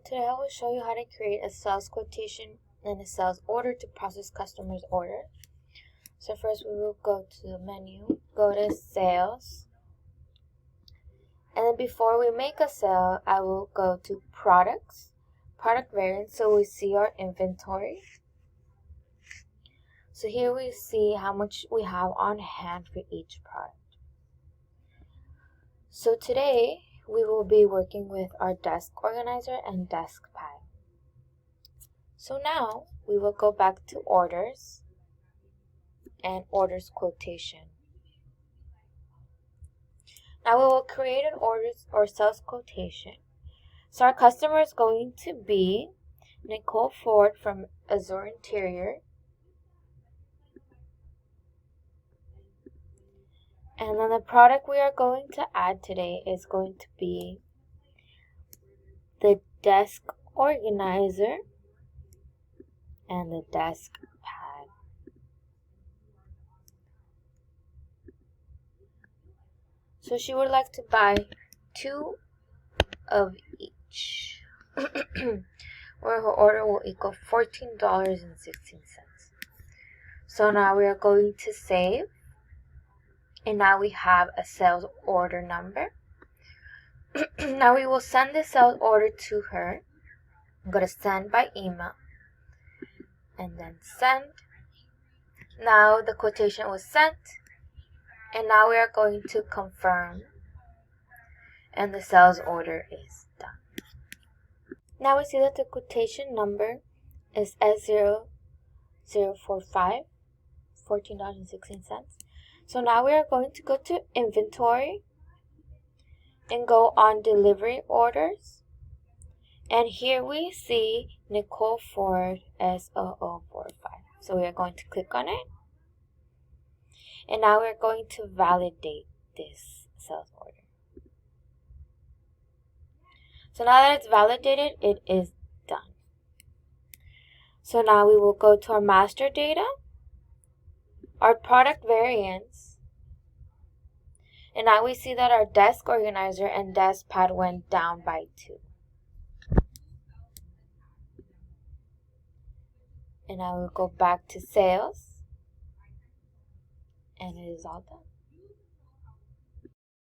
Today I will show you how to create a sales quotation and a sales order to process customers' order. So first we will go to the menu, go to sales, and then before we make a sale, I will go to products, product variants, so we see our inventory. So here we see how much we have on hand for each product. So today we will be working with our desk organizer and desk pad. So now we will go back to orders and orders quotation. Now we will create an orders or sales quotation. So our customer is going to be Nicole Ford from Azure Interior. And then the product we are going to add today is going to be the desk organizer and the desk pad. So she would like to buy 2 of each, where her order will equal $14.16. So now we are going to save, and now we have a sales order number. Now we will send the sales order to her. I'm going to send by email, and then send. Now the quotation was sent, and now we are going to confirm, and the sales order is done. Now we see that the quotation number is S0045, $14.16. So now we are going to go to inventory and go on delivery orders. And here we see Nicole Ford S0045. So we are going to click on it. And now we're going to validate this sales order. So now that it's validated, it is done. So now we will go to our master data, our product variants, and now we see that our desk organizer and desk pad went down by 2. And I will go back to sales, and it is all done.